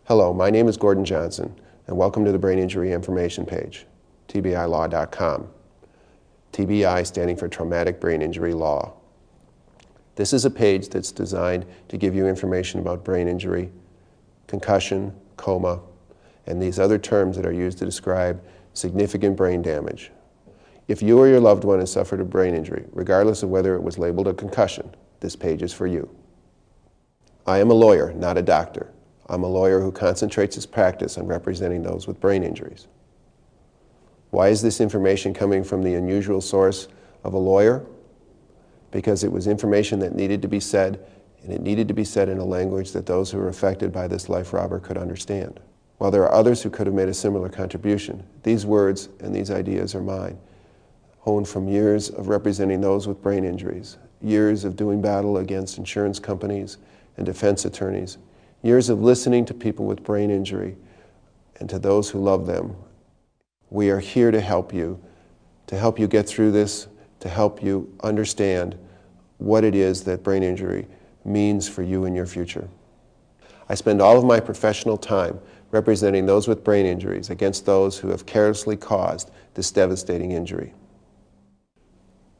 Hello, my name is Gordon Johnson, and welcome to the Brain Injury Information page, tbilaw.com. TBI standing for Traumatic Brain Injury Law. This is a page that's designed to give you information about brain injury, concussion, coma, and these other terms that are used to describe significant brain damage. If you or your loved one has suffered a brain injury, regardless of whether it was labeled a concussion, this page is for you. I am a lawyer, not a doctor. I'm a lawyer who concentrates his practice on representing those with brain injuries. Why is this information coming from the unusual source of a lawyer? Because it was information that needed to be said, and it needed to be said in a language that those who were affected by this life robber could understand. While there are others who could have made a similar contribution, these words and these ideas are mine, honed from years of representing those with brain injuries, years of doing battle against insurance companies and defense attorneys, years of listening to people with brain injury and to those who love them. We are here to help you get through this, to help you understand what it is that brain injury means for you in your future. I spend all of my professional time representing those with brain injuries against those who have carelessly caused this devastating injury.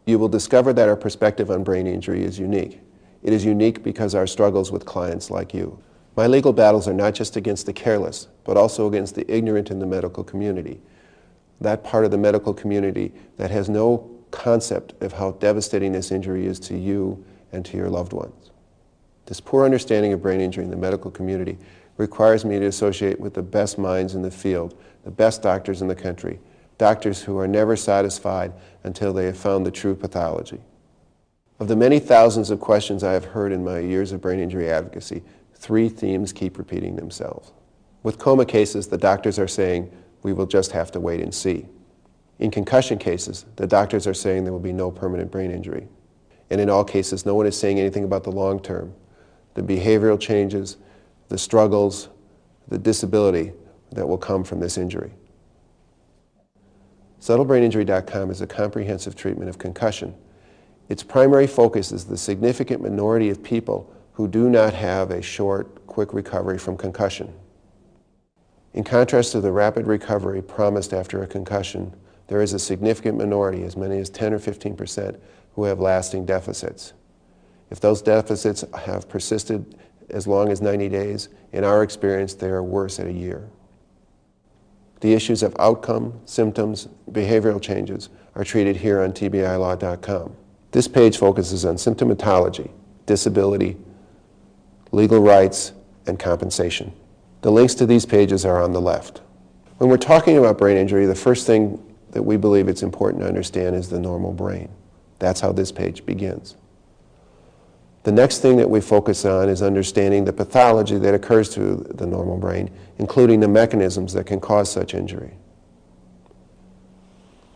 You will discover that our perspective on brain injury is unique. It is unique because our struggles with clients like you. My legal battles are not just against the careless, but also against the ignorant in the medical community. That part of the medical community that has no concept of how devastating this injury is to you and to your loved ones. This poor understanding of brain injury in the medical community requires me to associate with the best minds in the field, the best doctors in the country, doctors who are never satisfied until they have found the true pathology. Of the many thousands of questions I have heard in my years of brain injury advocacy, three themes keep repeating themselves. With coma cases, the doctors are saying, we will just have to wait and see. In concussion cases, the doctors are saying there will be no permanent brain injury. And in all cases, no one is saying anything about the long term, the behavioral changes, the struggles, the disability that will come from this injury. SuttleBrainInjury.com is a comprehensive treatment of concussion. Its primary focus is the significant minority of people who do not have a short, quick recovery from concussion. In contrast to the rapid recovery promised after a concussion, there is a significant minority, as many as 10 or 15%, who have lasting deficits. If those deficits have persisted as long as 90 days, in our experience, they are worse at a year. The issues of outcome, symptoms, behavioral changes are treated here on tbilaw.com. This page focuses on symptomatology, disability, legal rights, and compensation. The links to these pages are on the left. When we're talking about brain injury, the first thing that we believe it's important to understand is the normal brain. That's how this page begins. The next thing that we focus on is understanding the pathology that occurs to the normal brain, including the mechanisms that can cause such injury.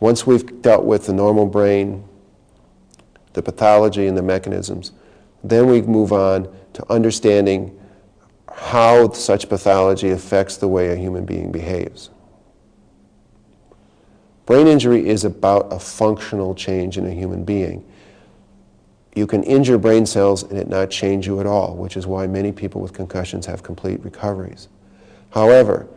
Once we've dealt with the normal brain, the pathology and the mechanisms, then we move on to understanding how such pathology affects the way a human being behaves. Brain injury is about a functional change in a human being. You can injure brain cells and it not change you at all, which is why many people with concussions have complete recoveries. However,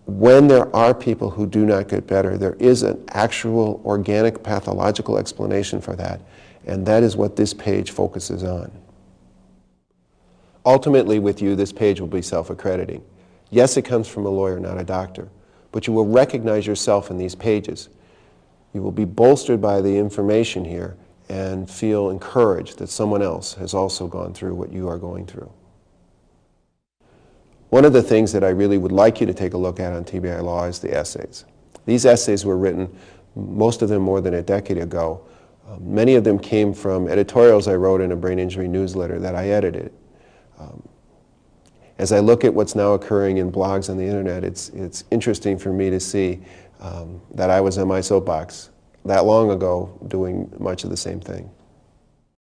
when there are people who do not get better, there is an actual organic pathological explanation for that, and that is what this page focuses on. Ultimately, with you, this page will be self-accrediting. Yes, it comes from a lawyer, not a doctor, but you will recognize yourself in these pages. You will be bolstered by the information here and feel encouraged that someone else has also gone through what you are going through. One of the things that I really would like you to take a look at on TBI Law is the essays. These essays were written, most of them more than a decade ago. Many of them came from editorials I wrote in a brain injury newsletter that I edited. As I look at what's now occurring in blogs on the internet, it's interesting for me to see that I was on my soapbox that long ago doing much of the same thing.